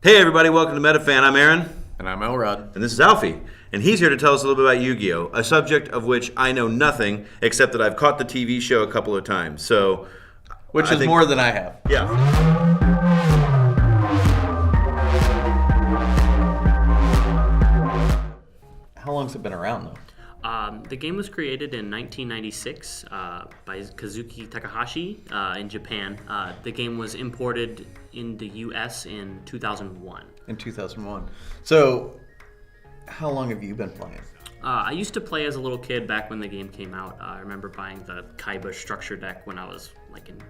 Hey everybody, welcome to MetaFan. I'm Aaron. And I'm Elrod. And this is Alfie. And he's here to tell us a little bit about Yu-Gi-Oh! A subject of which I know nothing, except that I've caught the TV show a couple of times. So, Which is more than I have. Yeah. How long's it been around, though? The game was created in 1996 by Kazuki Takahashi in Japan. The game was imported in the U.S. in 2001. In 2001. So, how long have you been playing? I used to play as a little kid back when the game came out. I remember buying the Kaiba structure deck when I was in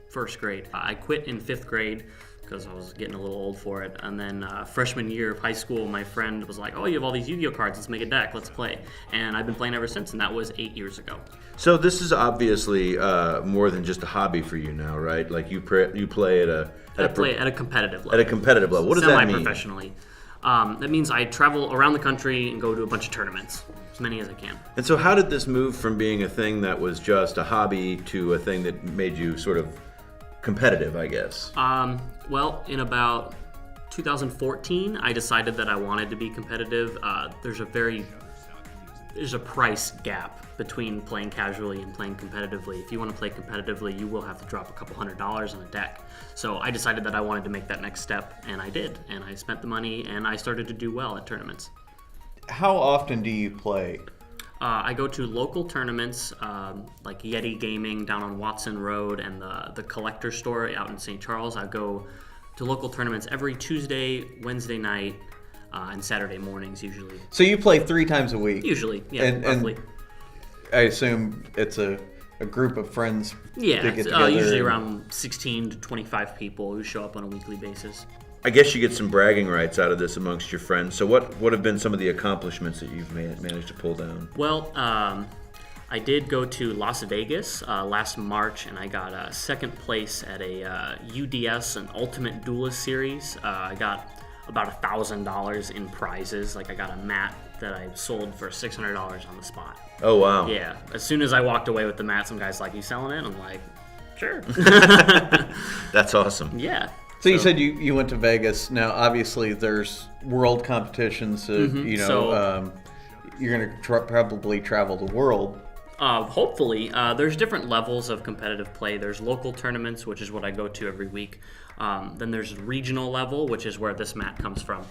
first grade. I quit in fifth grade because I was getting a little old for it. And then freshman year of high school, my friend was like, oh, you have all these Yu-Gi-Oh cards, let's make a deck, let's play. And I've been playing ever since, and that was 8 years ago. So this is obviously more than just a hobby for you now, right? Like you play at a competitive level. At a competitive level. What does that mean? Semi-professionally. That means I travel around the country and go to a bunch of tournaments, as many as I can. And so how did this move from being a thing that was just a hobby to a thing that made you sort of competitive, I guess? Well, in about 2014, I decided that I wanted to be competitive. There's a price gap between playing casually and playing competitively. If you want to play competitively, you will have to drop a couple $100s on a deck. So I decided that I wanted to make that next step, and I did. And I spent the money, and I started to do well at tournaments. How often do you play? I go to local tournaments like Yeti Gaming down on Watson Road and the Collector Store out in St. Charles. I go to local tournaments every Tuesday, Wednesday night, and Saturday mornings usually. So you play 3 times a week? Usually, yeah, roughly. And I assume it's a group of friends yeah, to get together. Usually around 16 to 25 people who show up on a weekly basis. I guess you get some bragging rights out of this amongst your friends. So what have been some of the accomplishments that you've managed to pull down? Well, I did go to Las Vegas last March, and I got second place at a UDS, an Ultimate Duelist Series. I got about $1,000 in prizes. Like I got a mat that I sold for $600 on the spot. Oh, wow. Yeah. As soon as I walked away with the mat, some guy's like, you selling it? I'm like, sure. That's awesome. Yeah. So you said you went to Vegas. Now, obviously, there's world competitions. You're going to probably travel the world. Hopefully. There's different levels of competitive play. There's local tournaments, which is what I go to every week. Then there's regional level, which is where this mat comes from.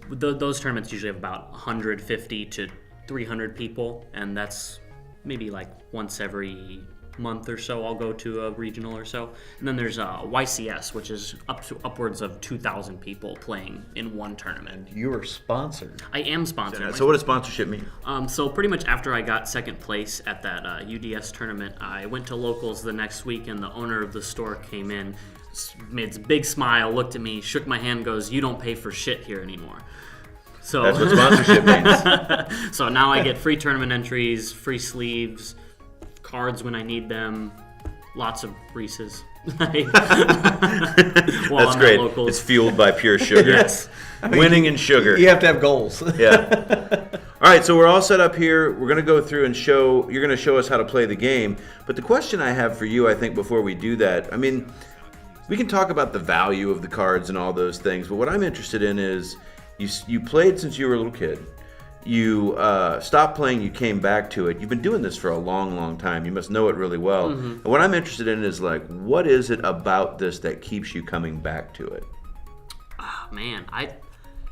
Those tournaments usually have about 150 to 300 people, and that's maybe like once every month or so I'll go to a regional or so. And then there's YCS, which is up to upwards of 2,000 people playing in one tournament. You are sponsored. I am sponsored. So what does sponsorship mean? So pretty much after I got second place at that UDS tournament, I went to locals the next week, and the owner of the store came in, made a big smile, looked at me, shook my hand, goes, "You don't pay for shit here anymore." So that's what sponsorship means. So now I get free tournament entries, free sleeves, cards when I need them, lots of Reese's. That's great. It's fueled by pure sugar. Yes. Winning in sugar. You have to have goals. Yeah. All right, so we're all set up here. We're going to go through and you're going to show us how to play the game. But the question I have for you, I think, before we do that, I mean, we can talk about the value of the cards and all those things, but what I'm interested in is you played since you were a little kid. You stopped playing, you came back to it. You've been doing this for a long, long time. You must know it really well. Mm-hmm. And what I'm interested in is, like, what is it about this that keeps you coming back to it? Oh, man,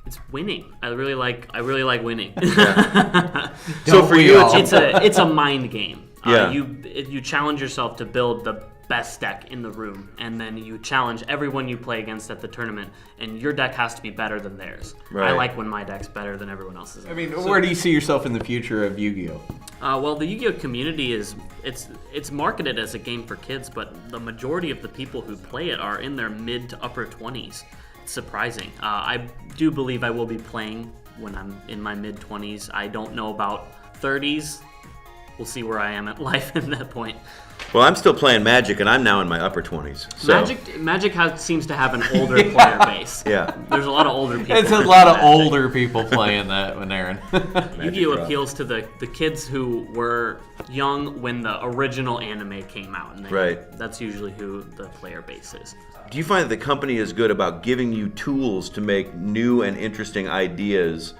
it's winning. I really like winning. Yeah. So for you, it's a mind game. Yeah. You challenge yourself to build the best deck in the room, and then you challenge everyone you play against at the tournament, and your deck has to be better than theirs. Right. I like when my deck's better than everyone else's. I mean, where do you see yourself in the future of Yu-Gi-Oh? Well, the Yu-Gi-Oh community it's marketed as a game for kids, but the majority of the people who play it are in their mid to upper 20s. It's surprising. I do believe I will be playing when I'm in my mid 20s. I don't know about 30s. We'll see where I am at life at that point. Well, I'm still playing Magic, and I'm now in my upper 20s. So. Magic seems to have an older player base. Yeah. There's a lot of older people. It's a lot of older people playing that one, Aaron. Yu-Gi-Oh! Appeals to the kids who were young when the original anime came out. And that's usually who the player base is. Do you find that the company is good about giving you tools to make new and interesting ideas?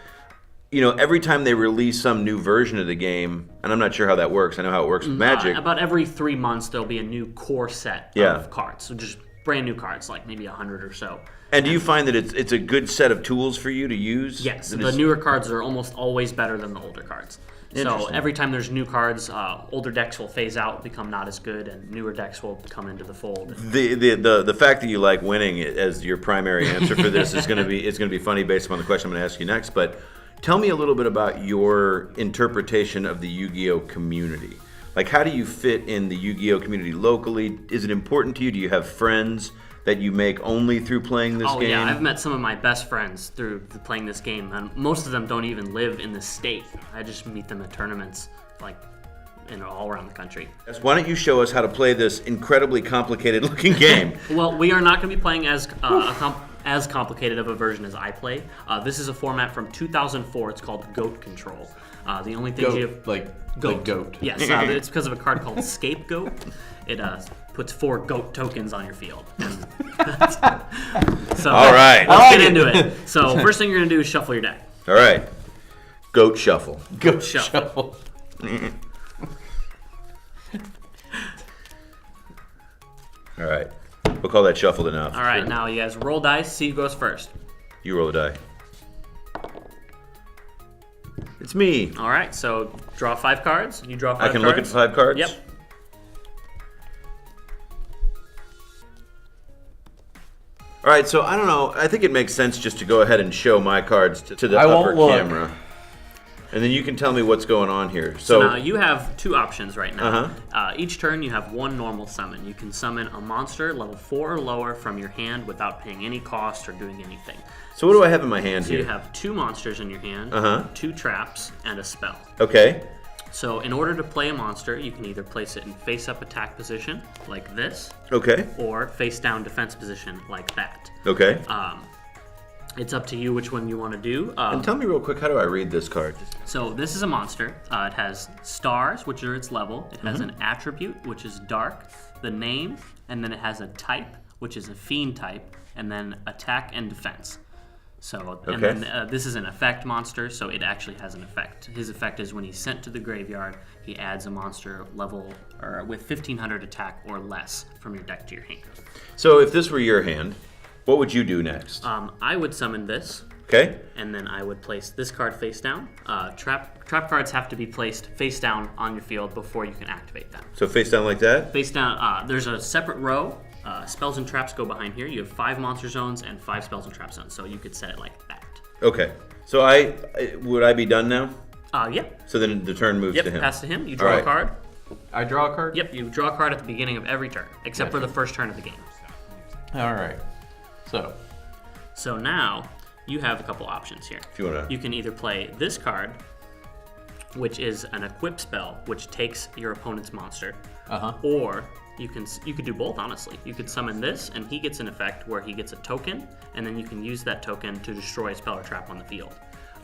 You know, every time they release some new version of the game, and I'm not sure how that works. I know how it works with Magic. About every 3 months, there'll be a new core set of cards. So just brand new cards, like maybe 100 or so. And do you find that it's a good set of tools for you to use? Yes, the newer cards are almost always better than the older cards. So every time there's new cards, older decks will phase out, become not as good, and newer decks will come into the fold. The fact that you like winning as your primary answer for this is going to be funny based upon the question I'm going to ask you next. But tell me a little bit about your interpretation of the Yu-Gi-Oh! Community. Like, how do you fit in the Yu-Gi-Oh! Community locally? Is it important to you? Do you have friends that you make only through playing this game? Oh, yeah. I've met some of my best friends through playing this game, and most of them don't even live in the state. I just meet them at tournaments, like, all around the country. Why don't you show us how to play this incredibly complicated-looking game? Well, we are not going to be playing as complicated of a version as I play. This is a format from 2004. It's called Goat Control. The only thing you have... Like goat. Yes, it's because of a card called Scapegoat. It puts 4 goat tokens on your field. So, all right. Let's get into it. So first thing you're going to do is shuffle your deck. All right. Goat shuffle. Goat shuffle. All right. We'll call that shuffled enough. All right, now you guys roll dice, see who goes first. You roll a die. It's me. All right, so draw 5 cards. You draw 5 cards. I can look at 5 cards? Yep. All right, so I don't know. I think it makes sense just to go ahead and show my cards to the upper camera. And then you can tell me what's going on here. So now you have 2 options right now. Each turn you have 1 normal summon. You can summon a monster level 4 or lower from your hand without paying any cost or doing anything. So what do I have in my hand here? So you have 2 monsters in your hand, 2 traps, and a spell. Okay. So in order to play a monster, you can either place it in face-up attack position, like this. Okay. Or face-down defense position, like that. Okay. It's up to you which one you want to do. And tell me real quick, how do I read this card? So this is a monster. It has stars, which are its level. It has an attribute, which is dark, the name, and then it has a type, which is a fiend type, and then attack and defense. So, and then this is an effect monster, so it actually has an effect. His effect is when he's sent to the graveyard, he adds a monster level or with 1500 attack or less from your deck to your hand. So if this were your hand, what would you do next? I would summon this. Okay. And then I would place this card face down. Trap cards have to be placed face down on your field before you can activate them. So face down like that? Face down. There's a separate row. Spells and traps go behind here. You have 5 monster zones and 5 spells and trap zones, so you could set it like that. Okay. So would I be done now? Yep. So then the turn moves to him. Pass to him. You draw a card. I draw a card? Yep, you draw a card at the beginning of every turn, except for the first turn of the game. All right. So now you have a couple options here. If you wanna. You can either play this card, which is an equip spell, which takes your opponent's monster, or you could do both, honestly. You could summon this, and he gets an effect where he gets a token, and then you can use that token to destroy a spell or trap on the field.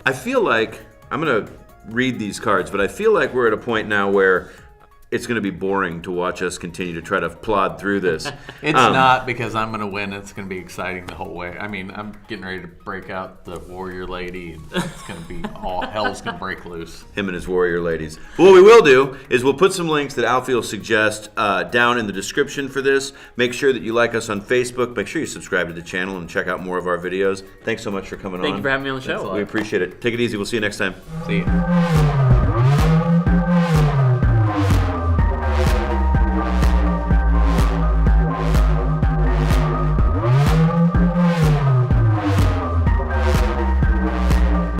I feel like, I'm going to read these cards, but I feel like we're at a point now where it's going to be boring to watch us continue to try to plod through this. It's not, because I'm going to win. It's going to be exciting the whole way. I mean, I'm getting ready to break out the warrior lady, and it's going to be all hell's going to break loose. Him and his warrior ladies. But what we will do is we'll put some links that Alfie will suggest down in the description for this. Make sure that you like us on Facebook. Make sure you subscribe to the channel and check out more of our videos. Thanks so much for coming on. Thank you for having me on the show. We appreciate it. Take it easy. We'll see you next time. See you.